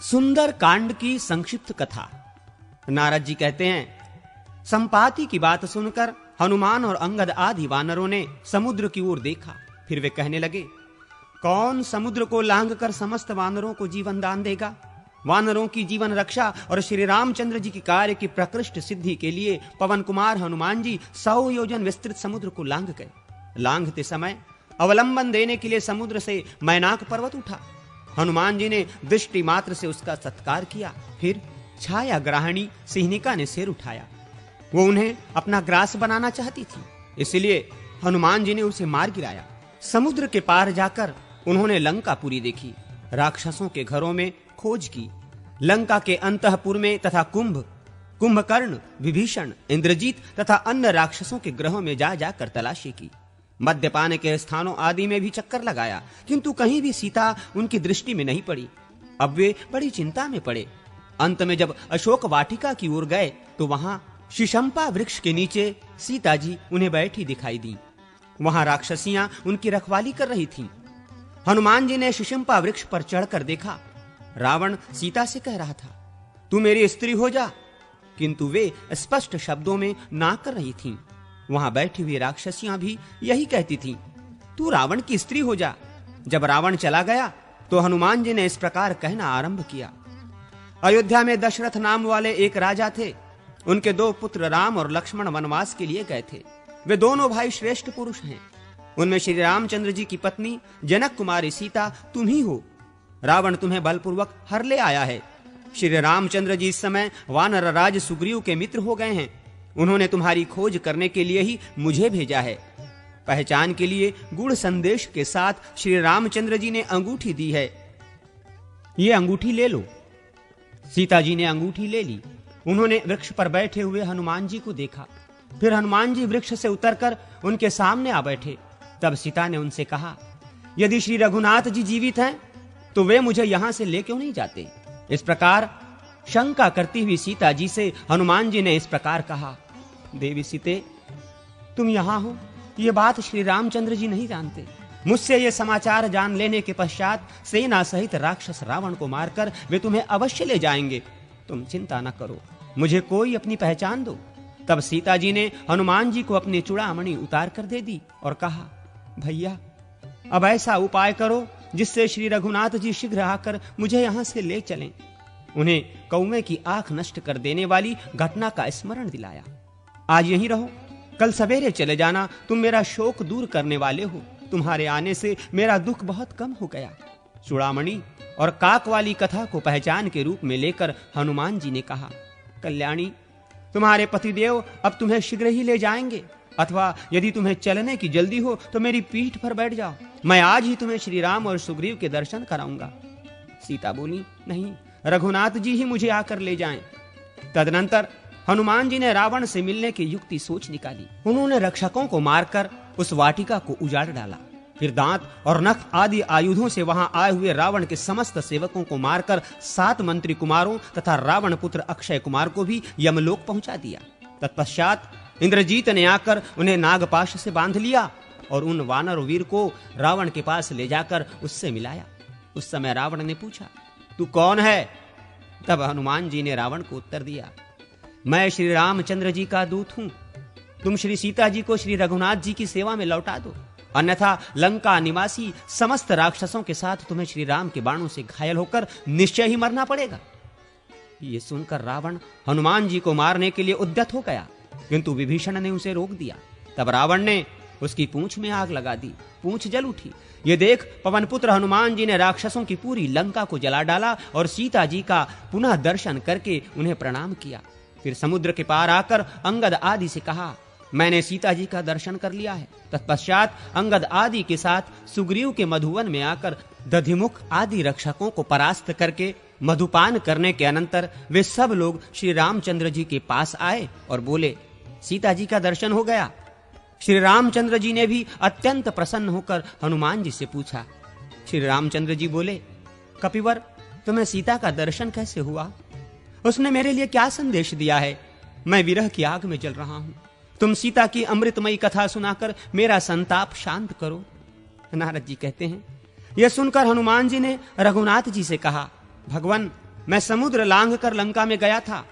सुंदर कांड की संक्षिप्त कथा। नारद जी कहते हैं, संपाति की बात सुनकर हनुमान और अंगद आदि वानरों ने समुद्र की ओर देखा। फिर वे कहने लगे, कौन समुद्र को लांघकर समस्त वानरों को जीवन दान देगा? वानरों की जीवन रक्षा और श्री रामचंद्र जी की कार्य की प्रकृष्ट सिद्धि के लिए पवन कुमार हनुमान जी 100 योजन विस्तृत समुद्र को लांघ गए। लांघते समय अवलंबन देने के लिए समुद्र से मैनाक पर्वत उठा। हनुमान जी ने दृष्टि मात्र से उसका सत्कार किया। फिर छाया ग्राहणी सिंहिका ने सिर उठाया। वो उन्हें अपना ग्रास बनाना चाहती थी, इसलिए हनुमान जी ने उसे मार गिराया। समुद्र के पार जाकर उन्होंने लंकापुरी देखी, राक्षसों के घरों में खोज की। लंका के अंतःपुर में तथा कुंभकर्ण, विभीषण, इंद्रजीत तथा अन्य राक्षसों के ग्रहों में जा जाकर तलाशी की। मद्यपान के स्थानों आदि में भी चक्कर लगाया, किंतु कहीं भी सीता उनकी दृष्टि में नहीं पड़ी। अब वे बड़ी चिंता में पड़े। अंत में जब अशोक वाटिका की ओर गए तो वहां शिशंपा वृक्ष के नीचे सीता जी उन्हें बैठी दिखाई दी। वहां राक्षसियां उनकी रखवाली कर रही थीं। हनुमान जी ने शिशंपा वृक्ष पर चढ़कर देखा, रावण सीता से कह रहा था, तू मेरी स्त्री हो जा, किंतु वे स्पष्ट शब्दों में ना कर रही थीं। वहां बैठी हुई राक्षसियां भी यही कहती थीं, तू रावण की स्त्री हो जा। जब रावण चला गया तो हनुमान जी ने इस प्रकार कहना आरंभ किया। अयोध्या में दशरथ नाम वाले एक राजा थे। उनके 2 पुत्र राम और लक्ष्मण वनवास के लिए गए थे। वे दोनों भाई श्रेष्ठ पुरुष हैं। उनमें श्री रामचंद्र जी की पत्नी जनक कुमारी सीता तुम ही हो। रावण तुम्हें बलपूर्वक हर ले आया है। श्री रामचंद्र जी इस समय वानर राज सुग्रीव के मित्र हो गए हैं। उन्होंने तुम्हारी खोज करने के लिए ही मुझे भेजा है। पहचान के लिए गूढ़ संदेश के साथ श्री रामचंद्र जी ने अंगूठी दी है, ये अंगूठी ले लो। सीता जी ने अंगूठी ले ली। उन्होंने वृक्ष पर बैठे हुए हनुमान जी को देखा। फिर हनुमान जी वृक्ष से उतरकर उनके सामने आ बैठे। तब सीता ने उनसे कहा, यदि श्री रघुनाथ जी जीवित हैं तो वे मुझे यहां से ले क्यों नहीं जाते? इस प्रकार शंका करती हुई सीता जी से हनुमान जी ने इस प्रकार कहा, देवी सीते, तुम यहां हो ये बात श्री रामचंद्र जी नहीं जानते। मुझसे ये समाचार जान लेने के पश्चात सेना सहित राक्षस रावण को मारकर वे तुम्हें अवश्य ले जाएंगे। तुम चिंता न करो, मुझे कोई अपनी पहचान दो। तब सीता जी ने हनुमान जी को अपनी चूड़ामणि उतार कर दे दी और कहा, भैया अब ऐसा उपाय करो जिससे श्री रघुनाथ जी शीघ्र आकर मुझे यहां से ले चलें। उन्हें कौवे की आंख नष्ट कर देने वाली घटना का स्मरण दिलाया। आज यहीं रहो, कल सवेरे चले जाना। तुम मेरा शोक दूर करने वाले हो। तुम्हारे आने से मेरा दुख बहुत कम हो गया। चूड़ामणि और काक वाली कथा को पहचान के रूप में लेकर हनुमान जी ने कहा, कल्याणी, तुम्हारे पतिदेव अब तुम्हें शीघ्र ही ले जाएंगे, अथवा यदि तुम्हें चलने की जल्दी हो तो मेरी पीठ पर बैठ जाओ। मैं आज ही तुम्हें श्री राम और सुग्रीव के दर्शन कराऊंगा। सीता बोली, नहीं, रघुनाथ जी ही मुझे आकर ले जाएं। तदनंतर हनुमान जी ने रावण से मिलने की युक्ति सोच निकाली। उन्होंने रक्षकों को मारकर उस वाटिका को उजाड़ डाला। फिर दांत और नख आदि आयुधों से वहां आए हुए रावण के समस्त सेवकों को मारकर 7 मंत्री कुमारों तथा रावण पुत्र अक्षय कुमार को भी यमलोक पहुंचा दिया। तत्पश्चात इंद्रजीत ने आकर उन्हें नागपाश से बांध लिया और उन वानर वीर को रावण के पास ले जाकर उससे मिलाया। उस समय रावण ने पूछा, तू कौन है? तब हनुमान जी ने रावण को उत्तर दिया, मैं श्री रामचंद्र जी का दूत हूं। तुम श्री सीता जी को श्री रघुनाथ जी की सेवा में लौटा दो, अन्यथा लंका निवासी समस्त राक्षसों के साथ तुम्हें श्री राम के बाणों से घायल होकर निश्चय ही मरना पड़ेगा। ये सुनकर रावण हनुमान जी को मारने के लिए उद्यत हो गया, किंतु विभीषण ने उसे रोक दिया। तब रावण ने उसकी पूंछ में आग लगा दी। पूंछ जल उठी। ये देख पवन पुत्र हनुमान जी ने राक्षसों की पूरी लंका को जला डाला और सीता जी का पुनः दर्शन करके उन्हें प्रणाम किया। फिर समुद्र के पार आकर अंगद आदि से कहा, मैंने सीता जी का दर्शन कर लिया है। तत्पश्चात अंगद आदि के साथ सुग्रीव के मधुवन में आकर दधिमुख आदि रक्षकों को परास्त करके मधुपान करने के अनंतर वे सब लोग श्री रामचंद्र जी के पास आए और बोले, सीता जी का दर्शन हो गया। श्री रामचंद्र जी ने भी अत्यंत प्रसन्न होकर हनुमान जी से पूछा। श्री रामचंद्र जी बोले, कपिवर, तुम्हें सीता का दर्शन कैसे हुआ? उसने मेरे लिए क्या संदेश दिया है? मैं विरह की आग में जल रहा हूं। तुम सीता की अमृतमयी कथा सुनाकर मेरा संताप शांत करो। नारद जी कहते हैं, यह सुनकर हनुमान जी ने रघुनाथ जी से कहा, भगवान, मैं समुद्र लांघ कर लंका में गया था।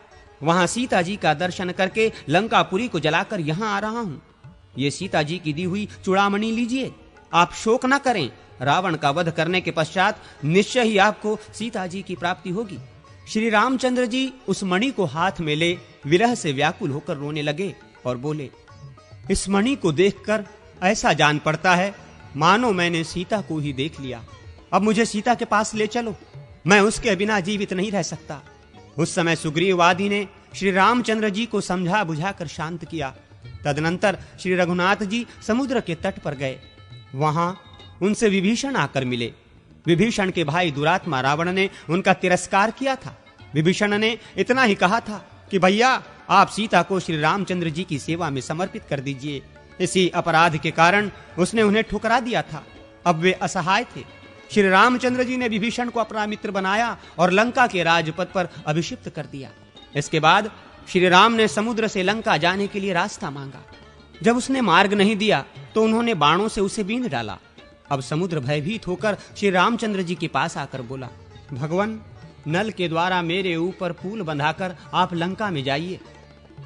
वहां सीता जी का दर्शन करके लंकापुरी को जलाकर यहां आ रहा हूं। ये सीता जी की दी हुई चूड़ामणि लीजिए, आप शोक न करें। रावण का वध करने के पश्चात निश्चय ही आपको सीता जी की प्राप्ति होगी। श्री रामचंद्र जी उस मणि को हाथ में ले विरह से व्याकुल होकर रोने लगे और बोले, इस मणि को देखकर ऐसा जान पड़ता है मानो मैंने सीता को ही देख लिया। अब मुझे सीता के पास ले चलो, मैं उसके बिना जीवित नहीं रह सकता। उस समय सुग्रीव आदि ने श्री रामचंद्र जी को समझा बुझाकर शांत किया। तदनंतर श्री रघुनाथ जी समुद्र के तट पर गए। वहां उनसे विभीषण आकर मिले। विभीषण के भाई दुरात्मा रावण ने उनका तिरस्कार किया था। विभीषण ने इतना ही कहा था कि भैया, आप सीता को श्री रामचंद्र जी की सेवा में समर्पित कर दीजिए। इसी अपराध के कारण उसने उन्हें ठुकरा दिया था। अब वे असहाय थे। श्री रामचंद्र जी ने विभीषण को अपना मित्र बनाया और लंका के राजपथ पर अभिषिक्त कर दिया। इसके बाद श्री राम ने समुद्र से लंका जाने के लिए रास्ता मांगा। जब उसने मार्ग नहीं दिया तो उन्होंने बाणों से उसे बींध डाला। अब समुद्र भयभीत होकर श्री रामचंद्र जी के पास आकर बोला, भगवान, नल के द्वारा मेरे ऊपर पुल बंधाकर आप लंका में जाइए।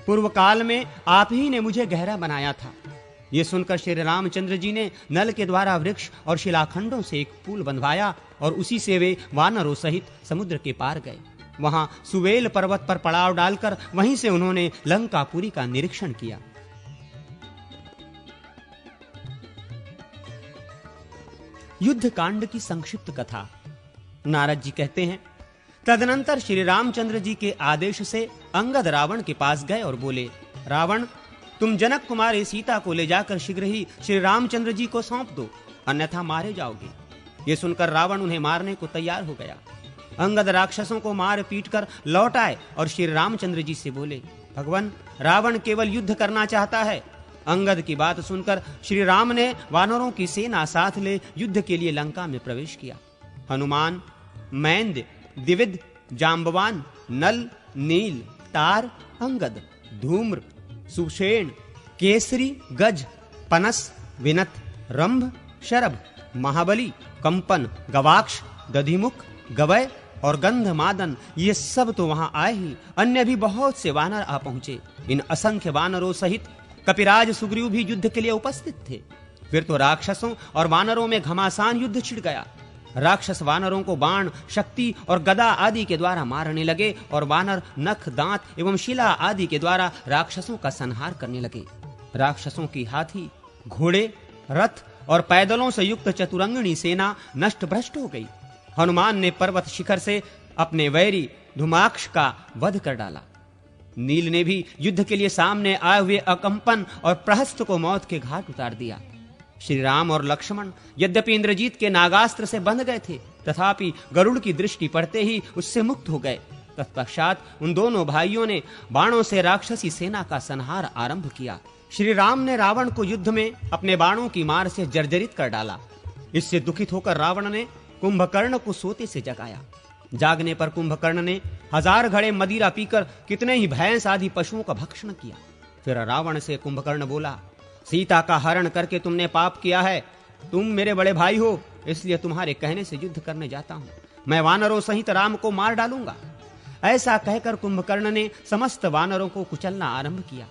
पूर्व काल में आप ही ने मुझे गहरा बनाया था। ये सुनकर श्री रामचंद्र जी ने नल के द्वारा वृक्ष और शिलाखंडों से एक पुल बंधवाया और उसी से वे वानरों सहित समुद्र के पार गए। वहां सुवेल पर्वत पर पड़ाव डालकर वहीं से उन्होंने लंकापुरी का निरीक्षण किया। युद्ध कांड की संक्षिप्त कथा। नारद जी कहते हैं, तदनंतर श्री रामचंद्र जी के आदेश से अंगद रावण के पास गए और बोले, रावण, तुम जनक कुमारी सीता को ले जाकर शीघ्र ही श्री रामचंद्र जी को सौंप दो, अन्यथा मारे जाओगे। ये सुनकर रावण उन्हें मारने को तैयार हो गया। अंगद राक्षसों को मार पीट कर लौट आए और श्री रामचंद्र जी से बोले, भगवान, रावण केवल युद्ध करना चाहता है। अंगद की बात सुनकर श्री राम ने वानरों की सेना साथ ले युद्ध के लिए लंका में प्रवेश किया। हनुमान, मैंद, दिविद, जाम्बवान, नल, नील, तार, अंगद, धूम्र, सुषेण, केसरी, गज, पनस, विनत, रंभ, शरभ, महाबली, कंपन, गवाक्ष, दधिमुख, गवय और गंधमादन, ये सब तो वहां आए ही, अन्य भी बहुत से वानर आ पहुंचे। इन असंख्य वानरों सहित कपिराज सुग्रीव भी युद्ध के लिए उपस्थित थे। फिर तो राक्षसों और वानरों में घमासान युद्ध छिड़ गया। राक्षस वानरों को बाण, शक्ति और गदा आदि के द्वारा मारने लगे और वानर नख, दांत एवं शिला आदि के द्वारा राक्षसों का संहार करने लगे। राक्षसों की हाथी, घोड़े, रथ और पैदलों से युक्त चतुरंगिणी सेना नष्ट भ्रष्ट हो गई। हनुमान ने पर्वत शिखर से अपने वैरी धुमाक्ष का वध कर डाला। नील ने भी युद्ध के लिए सामने आए हुए अकंपन और प्रहस्त को मौत के घाट उतार दिया। श्री राम और लक्ष्मण यद्यपि इंद्रजीत के नागास्त्र से बंध गए थे, तथापि गरुड़ की दृष्टि पड़ते ही उससे मुक्त हो गए। तत्पश्चात उन दोनों भाइयों ने बाणों से राक्षसी सेना का संहार आरंभ किया। श्री राम ने रावण को युद्ध में अपने बाणों की मार से जर्जरित कर डाला। इससे दुखित होकर रावण ने कुंभकर्ण को सोते से जगाया। जागने पर कुंभकर्ण ने 1000 घड़े मदिरा पीकर कितने ही भैंस आदि पशुओं का भक्षण किया। फिर रावण से कुंभकर्ण बोला, सीता का हरण करके तुमने पाप किया है। तुम मेरे बड़े भाई हो, इसलिए तुम्हारे कहने से युद्ध करने जाता हूं। मैं वानरों सहित राम को मार डालूंगा। ऐसा कहकर कुंभकर्ण ने समस्त वानरों को कुचलना आरंभ किया।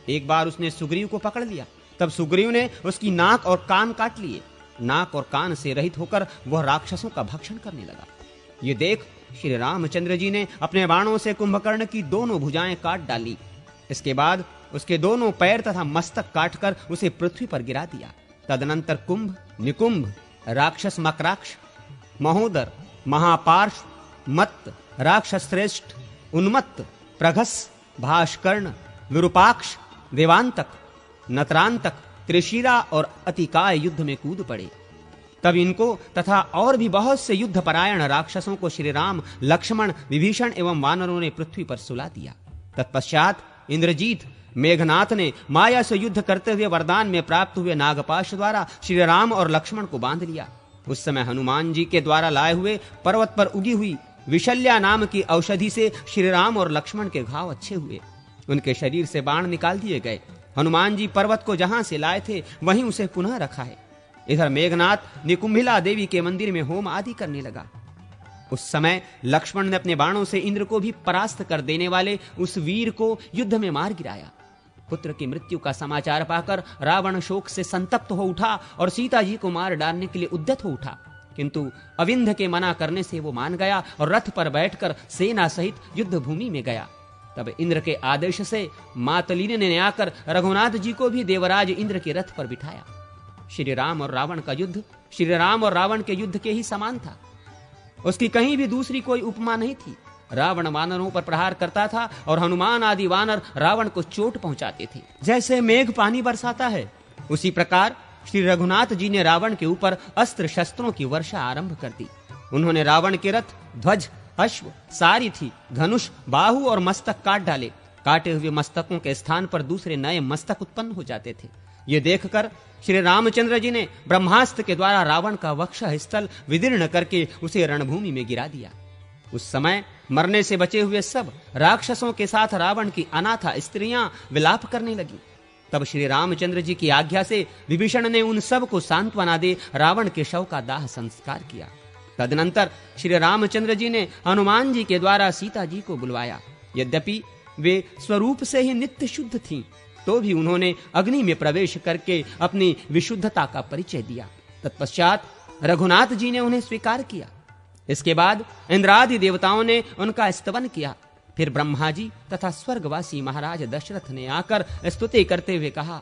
एक बार उसने सुग्रीव को पकड़ लिया। तब सुग्रीव ने उसकी नाक और कान काट लिए। नाक और कान से रहित होकर वह राक्षसों का भक्षण करने लगा। ये देख श्री रामचंद्र जी ने अपने बाणों से कुंभकर्ण की दोनों भुजाएं काट डाली। इसके बाद उसके दोनों पैर तथा मस्तक काटकर उसे पृथ्वी पर गिरा दिया। तदनंतर कुंभ, निकुंभ, राक्षस मकराक्ष, महोदर, महापार्श, मत्त, राक्षस श्रेष्ठ, उन्मत्त, प्रघस, भास्कर्ण, विरूपाक्ष, देवांतक, नतरांतक, त्रिशिरा और अतिकाय युद्ध में कूद पड़े। तब इनको तथा और भी बहुत से युद्ध परायण राक्षसों को श्री राम, लक्ष्मण, विभीषण एवं वानरों ने पृथ्वी पर सुला दिया। तत्पश्चात इंद्रजीत, मेघनाथ ने माया से युद्ध करते हुए वरदान में प्राप्त हुए नागपाश द्वारा श्री राम और लक्ष्मण को बांध लिया। उस समय हनुमान जी के द्वारा लाए हुए पर्वत पर उगी हुई विशल्या नाम की औषधि से श्री राम और लक्ष्मण के घाव अच्छे हुए। उनके शरीर से बाण निकाल दिए गए। हनुमान जी पर्वत को जहां से लाए थे वहीं उसे पुनः रखा है। इधर मेघनाथ निकुंभिला देवी के मंदिर में होम आदि करने लगा। उस समय लक्ष्मण ने अपने बाणों से इंद्र को भी परास्त कर देने वाले उस वीर को युद्ध में मार गिराया। पुत्र की मृत्यु का समाचार पाकर रावण शोक से संतप्त हो उठा और सीता जी को मार डालने के लिए उद्यत हो उठा, किंतु अविंध के मना करने से वो मान गया और रथ पर बैठकर सेना सहित युद्ध भूमि में गया। तब इंद्र के आदेश से मातलिनी ने आकर रघुनाथ जी को भी देवराज इंद्र के रथ पर बिठाया। श्री राम और रावण का युद्ध श्री राम और रावण के युद्ध के ही समान था। उसकी कहीं भी दूसरी कोई उपमा नहीं थी। रावण वानरों पर प्रहार करता था और हनुमान आदि वानर रावण को चोट पहुंचाते थे। जैसे मेघ पानी बरसाता है, उसी प्रकार श्री रघुनाथ जी ने रावण के ऊपर अस्त्र शस्त्रों की वर्षा आरंभ कर दी। उन्होंने रावण के रथ, ध्वज, अश्व, सारथी, धनुष, बाहु और मस्तक काट डाले। काटे हुए मस्तकों के स्थान पर दूसरे नए मस्तक उत्पन्न हो जाते थे। ये देखकर श्री रामचंद्र जी ने ब्रह्मास्त्र के द्वारा रावण का वक्षः स्थल विदीर्ण करके उसे रणभूमि में गिरा दिया। उस समय मरने से बचे हुए सब राक्षसों के साथ रावण की अनाथा स्त्रियां विलाप करने लगी। तब श्री रामचंद्र जी की आज्ञा से विभीषण ने उन सब को सांत्वना दे रावण के शव का दाह संस्कार किया। तदनंतर श्री रामचंद्र जी ने हनुमान जी के द्वारा सीता जी को बुलवाया। यद्यपि वे स्वरूप से ही नित्य शुद्ध थीं, तो भी उन्होंने अग्नि में प्रवेश करके अपनी विशुद्धता का परिचय दिया। तत्पश्चात रघुनाथ जी ने उन्हें स्वीकार किया। इसके बाद इंद्रादि देवताओं ने उनका स्तवन किया। फिर ब्रह्मा जी तथा स्वर्गवासी महाराज दशरथ ने आकर स्तुति करते हुए कहा,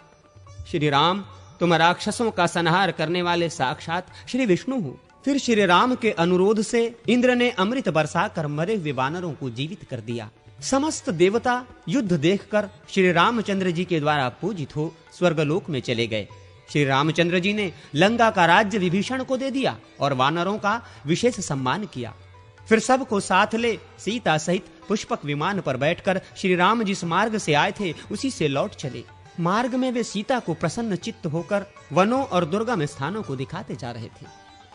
श्री राम, तुम राक्षसों का संहार करने वाले साक्षात श्री विष्णु हो। फिर श्री राम के अनुरोध से इंद्र ने अमृत बरसाकर मरे हुए वानरों को जीवित कर दिया। समस्त देवता युद्ध देखकर श्री रामचंद्र जी के द्वारा पूजित हो स्वर्गलोक में चले गए। श्री रामचंद्र जी ने लंका का राज्य विभीषण को दे दिया और वानरों का विशेष सम्मान किया। फिर सबको साथ ले सीता सहित पुष्पक विमान पर बैठकर श्री राम जिस मार्ग से आए थे उसी से लौट चले। मार्ग में वे सीता को प्रसन्न चित्त होकर वनों और दुर्गम स्थानों को दिखाते जा रहे थे।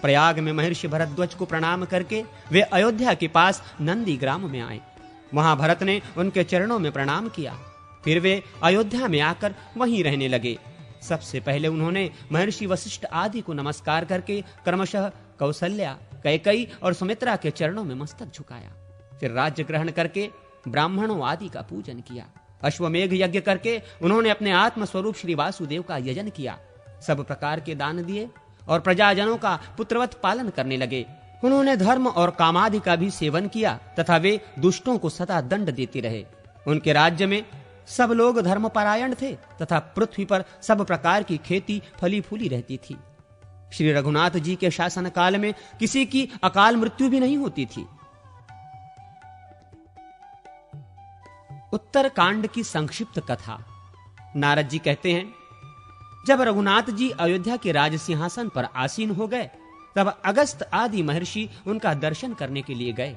प्रयाग में महर्षि भरद्वाज को प्रणाम करके वे अयोध्या के पास नंदी ग्राम में आए। वहां भरत ने उनके चरणों में प्रणाम किया। फिर वे अयोध्या में आकर वहीं रहने लगे। सबसे पहले उन्होंने महर्षि वशिष्ठ आदि को नमस्कार करके क्रमशः कौसल्या, कैकेयी और सुमित्रा के चरणों में मस्तक झुकाया। फिर राज्य ग्रहण करके ब्राह्मणों आदि का पूजन किया। अश्वमेघ यज्ञ करके उन्होंने अपने आत्म स्वरूप श्री वासुदेव का यजन किया। सब प्रकार के दान दिए और प्रजाजनों का पुत्रवत पालन करने लगे। उन्होंने धर्म और कामादि का भी सेवन किया तथा वे दुष्टों को सदा दंड देते रहे। उनके राज्य में सब लोग धर्मपरायण थे तथा पृथ्वी पर सब प्रकार की खेती फली फूली रहती थी। श्री रघुनाथ जी के शासन काल में किसी की अकाल मृत्यु भी नहीं होती थी। उत्तर कांड की संक्षिप्त कथा। नारद जी कहते हैं, जब रघुनाथ जी अयोध्या के राज सिंहासन पर आसीन हो गए, तब अगस्त आदि महर्षि उनका दर्शन करने के लिए गए।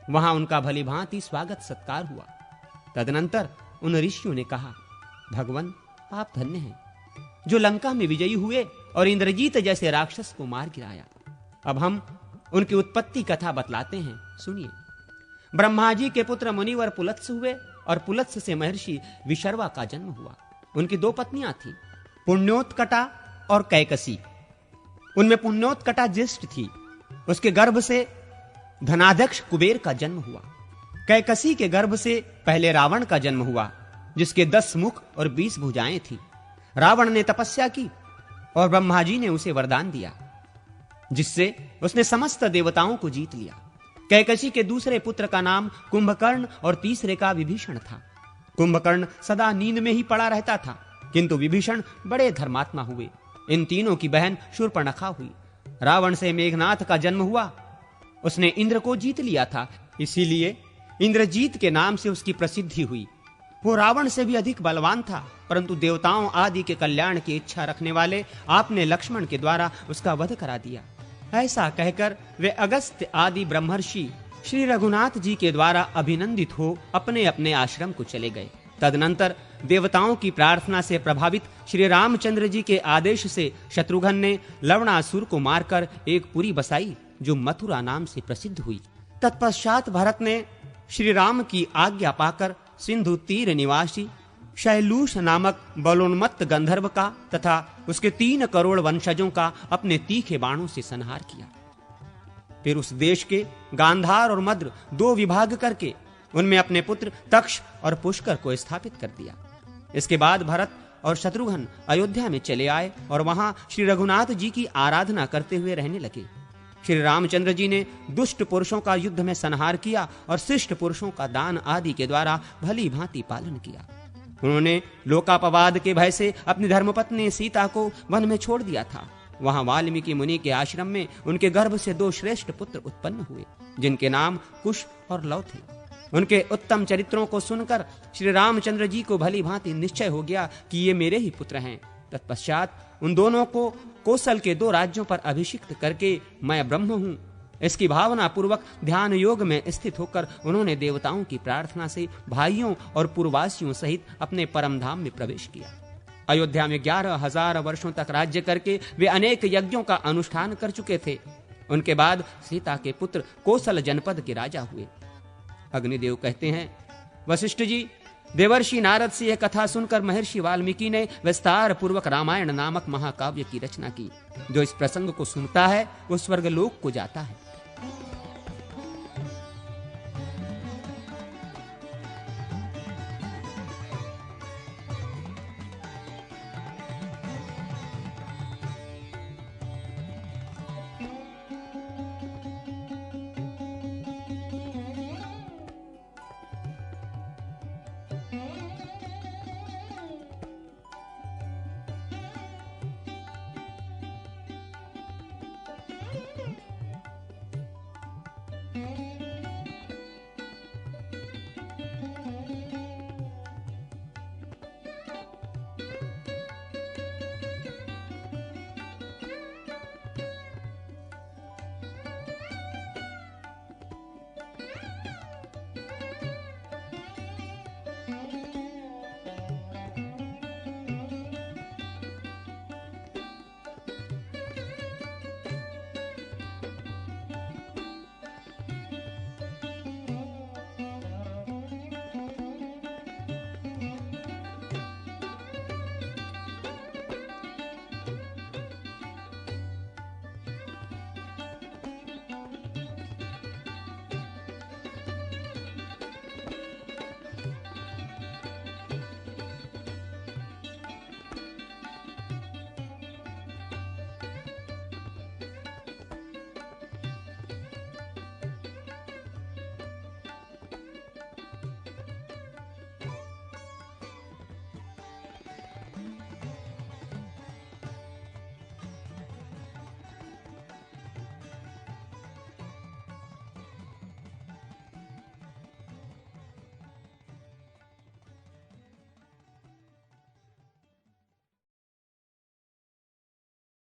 वहां उनका भली भांति स्वागत सत्कार हुआ। तदनंतर उन ऋषियों ने कहा, भगवान, आप धन्य हैं जो लंका में विजयी हुए और इंद्रजीत जैसे राक्षस को मार गिराया। अब हम उनकी उत्पत्ति कथा बतलाते हैं, सुनिए। ब्रह्मा जी के पुत्र मुनिवर पुलत्स हुए और पुलत्स से महर्षि विशर्वा का जन्म हुआ। उनकी दो पत्नियां थीं, पुण्योत्कटा और कैकसी। उनमें पुण्योत्कटा ज्येष्ठ थी। उसके गर्भ से धनाध्यक्ष कुबेर का जन्म हुआ। कैकसी के गर्भ से पहले रावण का जन्म हुआ, जिसके 10 मुख और 20 भुजाएं थी। रावण ने तपस्या की और ब्रह्मा जी ने उसे वरदान दिया, जिससे उसने समस्त देवताओं को जीत लिया। कैकसी के दूसरे पुत्र का नाम कुंभकर्ण और तीसरे का विभीषण था। कुंभकर्ण सदा नींद में ही पड़ा रहता था, किंतु विभीषण बड़े धर्मात्मा हुए। इन तीनों की बहन शूर्पणखा हुई। रावण से मेघनाथ का जन्म हुआ। उसने इंद्र को जीत लिया था, इसीलिए इंद्रजीत के नाम से उसकी प्रसिद्धि हुई। वो रावण से भी अधिक बलवान था, परंतु देवताओं आदि के कल्याण की इच्छा रखने वाले आपने लक्ष्मण के द्वारा उसका वध करा दिया। ऐसा कहकर वे अगस्त्य आदि ब्रह्मर्षि श्री रघुनाथ जी के द्वारा अभिनंदित हो अपने अपने आश्रम को चले गए। तदनंतर देवताओं की प्रार्थना से प्रभावित श्री रामचंद्र जी के आदेश से शत्रुघ्न ने लवणासुर को मारकर एक पुरी बसाई, जो मथुरा नाम से प्रसिद्ध हुई। तत्पश्चात भरत ने श्री राम की आज्ञा पाकर सिंधु तीर निवासी शैलूष नामक बलोन्मत्त गंधर्व का तथा उसके 3 करोड़ वंशजों का अपने तीखे बाणों से संहार किया। फिर उस देश के गांधार और मद्र 2 विभाग करके उनमें अपने पुत्र तक्ष और पुष्कर को स्थापित कर दिया। इसके बाद भरत और शत्रुघ्न अयोध्या में चले आए और वहां श्री रघुनाथ जी की आराधना करते हुए रहने लगे। श्री रामचंद्र जी ने दुष्ट पुरुषों का युद्ध में संहार किया और शिष्ट पुरुषों का दान आदि के द्वारा भली भांति पालन किया। उन्होंने लोकापवाद के भय से अपनी धर्मपत्नी सीता को वन में छोड़ दिया था। वहां वाल्मीकि मुनि के आश्रम में उनके गर्भ से 2 श्रेष्ठ पुत्र उत्पन्न हुए, जिनके नाम कुश और लव थे। उनके उत्तम चरित्रों को सुनकर श्री रामचंद्र जी को भली भांति निश्चय हो गया कि ये मेरे ही पुत्र हैं। तत्पश्चात उन दोनों को कौशल के 2 राज्यों पर अभिषिक्त करके मैं ब्रह्म हूं, इसकी भावना पूर्वक ध्यान योग में स्थित होकर उन्होंने देवताओं की प्रार्थना से भाइयों और पूर्ववासियों सहित अपने परम धाम में प्रवेश किया। अयोध्या में 11,000 वर्षों तक राज्य करके वे अनेक यज्ञों का अनुष्ठान कर चुके थे। उनके बाद सीता के पुत्र कौशल जनपद के राजा हुए। अग्निदेव कहते हैं, वशिष्ठ जी, देवर्षि नारद से यह कथा सुनकर महर्षि वाल्मीकि ने विस्तार पूर्वक रामायण नामक महाकाव्य की रचना की। जो इस प्रसंग को सुनता है वो स्वर्गलोक को जाता है।